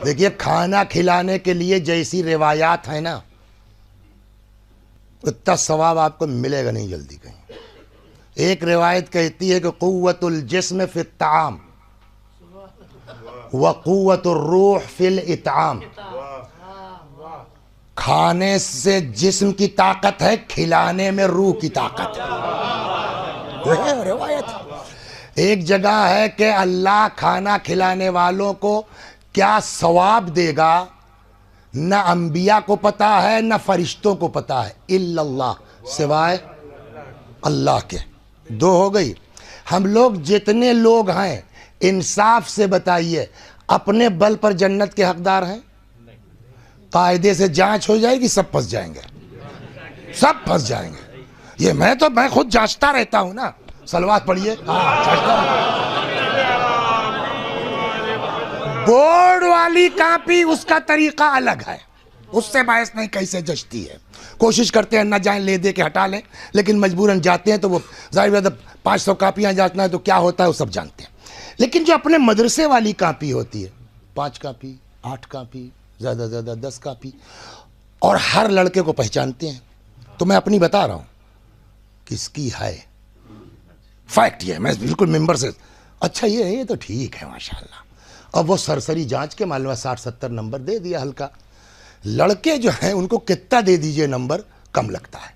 देखिए, खाना खिलाने के लिए जैसी रिवायात है ना, उतना सवाब आपको मिलेगा नहीं जल्दी कहीं। एक रिवायत कहती है कि कुव्वतुल जिस्म फित ताम व कुव्वतुर रूह फिल इताम। खाने से जिस्म की ताकत है, खिलाने में रूह की ताकत है। रिवायत एक जगह है कि अल्लाह खाना खिलाने वालों को क्या सवाब देगा न अंबिया को पता है न फरिश्तों को पता है, इल्लल्लाह, सिवाय अल्लाह के। दो हो गई। हम लोग जितने लोग हैं, इंसाफ से बताइए, अपने बल पर जन्नत के हकदार हैं? कायदे से जांच हो जाएगी, सब फंस जाएंगे, सब फंस जाएंगे। ये मैं खुद जांचता रहता हूं ना। सलवात पढ़िए। बोर्ड वाली कॉपी उसका तरीका अलग है, उससे बहस नहीं कैसे जचती है। कोशिश करते हैं ना जाए, ले दे के हटा लें, लेकिन मजबूरन जाते हैं तो वो जाहिर 500 कापियाँ जांचना है तो क्या होता है वो सब जानते हैं। लेकिन जो अपने मदरसे वाली कापी होती है, 5 कापी 8 कापी ज़्यादा ज़्यादा 10 कापी, और हर लड़के को पहचानते हैं, तो मैं अपनी बता रहा हूँ किसकी है, फैक्ट ये, मैं बिल्कुल मेंबर से, अच्छा ये तो ठीक है माशाल्लाह। अब वो सरसरी जांच के मालूम 60-70 नंबर दे दिया हल्का। लड़के जो हैं उनको कितना दे दीजिए नंबर, कम लगता है।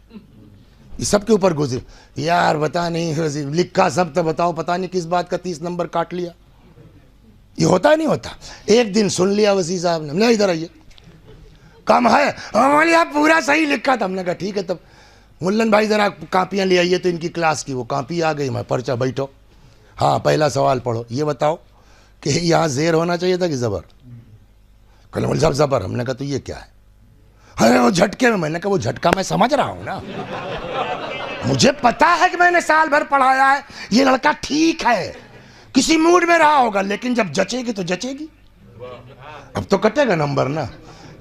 ये सब के ऊपर गुजर, यार बता नहीं लिखा सब, तो बताओ पता नहीं किस बात का 30 नंबर काट लिया। ये होता नहीं होता। एक दिन सुन लिया वसी साहब ने, हमने इधर आइए, कम है, हमारे आप पूरा सही लिखा था। हमने कहा ठीक है, तब मुल्लन भाई ज़रा कापियाँ ले आइए, तो इनकी क्लास की वो कापी आ गई। मैं पर्चा, बैठो, हाँ पहला सवाल पढ़ो, ये बताओ कि यहाँ ज़ेर होना चाहिए था कि ज़बर? कहले मौलवी साहब ज़बर। हमने कहा तो ये क्या है? अरे वो झटके में। मैंने कहा वो झटका मैं समझ रहा हूँ ना, मुझे पता है कि मैंने साल भर पढ़ाया है, ये लड़का ठीक है, किसी मूड में रहा होगा, लेकिन जब जचेगी तो जचेगी, अब तो कटेगा नंबर ना।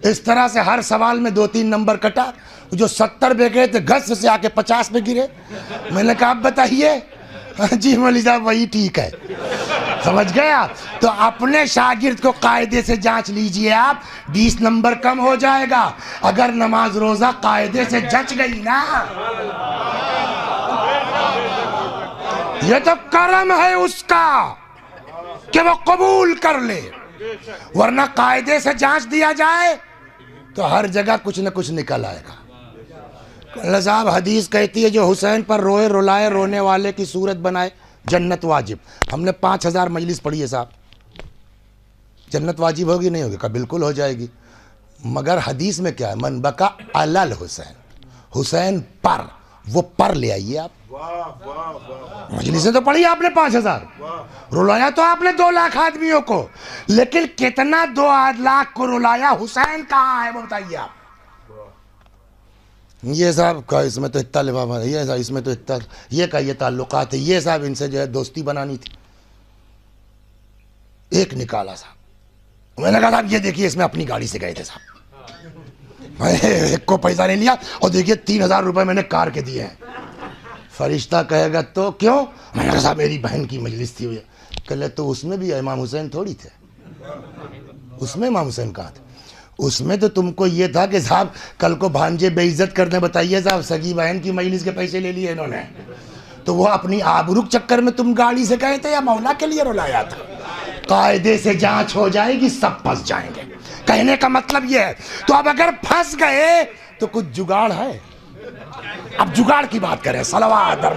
इस तरह से हर सवाल में 2-3 नंबर कटा। जो 70 पे गए थे घस से आके 50 पे गिरे। मैंने कहा आप बताइए। जी मौलवी साहब वही ठीक है, समझ गए आप? तो अपने शागिर्द को कायदे से जांच लीजिए आप, 20 नंबर कम हो जाएगा अगर नमाज रोजा कायदे से जच गई ना। ये तो करम है उसका कि वो कबूल कर ले, वरना कायदे से जांच दिया जाए तो हर जगह कुछ न कुछ निकल आएगा। अल्लाह साहब हदीस कहती है जो हुसैन पर रोए रुलाए रोने वाले की सूरत बनाए जन्नत वाजिब। हमने 5000 मजलिस पढ़ी है साहब, जन्नत वाजिब होगी नहीं होगी? का बिल्कुल हो जाएगी। मगर हदीस में क्या है? मन बका अलल हुसैन, हुसैन पर, वो पर ले आइए आप। मजलिसें तो पढ़ी आपने 5000, रुलाया तो आपने 2 लाख आदमियों को, लेकिन कितना 2 लाख को रुलाया हुसैन कहाँ है वो बताइए आप। ये साहब का इसमें तो इतना लिफाफा है, ये साहब इसमें तो इतना, ये का ये ताल्लुकात है, ये साहब इनसे जो है दोस्ती बनानी थी। एक निकाला साहब, मैंने कहा साहब ये देखिए इसमें अपनी गाड़ी से गए थे साहब, मैं एक को पैसा ले लिया और देखिए 3000 रुपये मैंने कार के दिए हैं। फरिश्ता कहेगा तो क्यों? मैंने कहा साहब मेरी बहन की मजलिस थी। हुई कल तो उसमें भी इमाम हुसैन थोड़ी थे, उसमें इमाम हुसैन कहाँ थे? उसमें तो तुमको ये था कि साहब कल को भांजे बेइज्जत करने, बताइए साहब सगी बहन की मजलिस के पैसे ले लिए इन्होंने, तो वो अपनी आबरू चक्कर में तुम गाड़ी से गए थे या मौला के लिए रुलाया था? कायदे से जांच हो जाएगी, सब फंस जाएंगे। कहने का मतलब ये है। तो अब अगर फंस गए तो कुछ जुगाड़ है। अब जुगाड़ की बात करें, सलवात और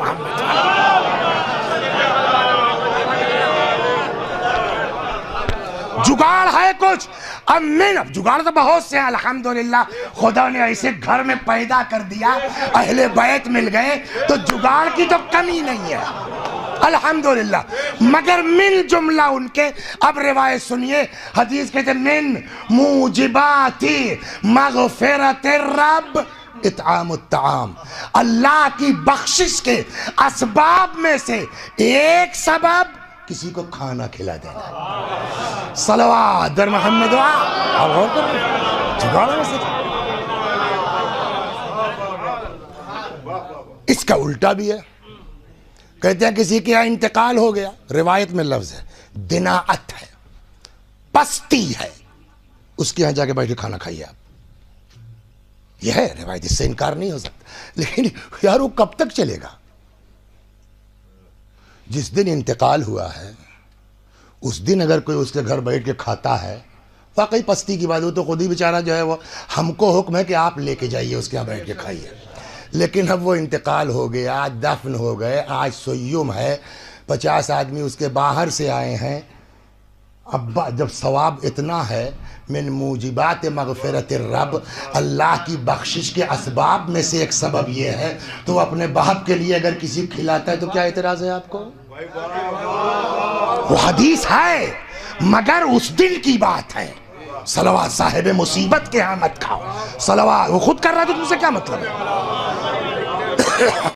जुगाड़ है कुछ? अब जुगाड़ तो बहुत से हैं अल्हम्दुलिल्लाह, खुदा ने ऐसे घर में पैदा कर दिया, अहले बैत मिल गए, तो जुगाड़ की तो कमी नहीं है अल्हम्दुलिल्लाह। मगर मिन जुमला उनके, अब रिवायत सुनिए, हदीस कहते मिन मुजिबाती मगफिरतिर रब इत्आमुत ताम, अल्लाह की बख्शिश के असबाब में से एक सबब किसी को खाना खिला देना। सलवात दर मोहम्मद। इसका उल्टा भी है, कहते हैं किसी के यहाँ इंतकाल हो गया, रिवायत में लफ्ज है दिनाअत है, पस्ती है, उसके यहाँ जाके बैठ के खाना खाइए आप। यह है रिवायत, इससे इनकार नहीं हो सकता। लेकिन यार वो कब तक चलेगा? जिस दिन इंतकाल हुआ है उस दिन अगर कोई उसके घर बैठ के खाता है, वाकई पस्ती की बात हो, तो खुद ही बेचारा जो है वो, हमको हुक्म है कि आप लेके जाइए उसके यहाँ बैठ के खाइए। लेकिन अब वो इंतकाल हो गया, आज दफन हो गए, आज सोयुम है, 50 आदमी उसके बाहर से आए हैं। अब जब सवाब इतना है, मिन मूजिबात मगफिरत रब, अल्लाह की बख्शिश के असबाब में से एक सबब ये है, तो अपने बाप के लिए अगर किसी को खिलाता है तो क्या एतराज़ है आपको? वो हदीस है, मगर उस दिन की बात है। सलवात साहिब मुसीबत के यहाँ मत खाओ, सलवात वो खुद कर रहा है तो तुमसे क्या मतलब है?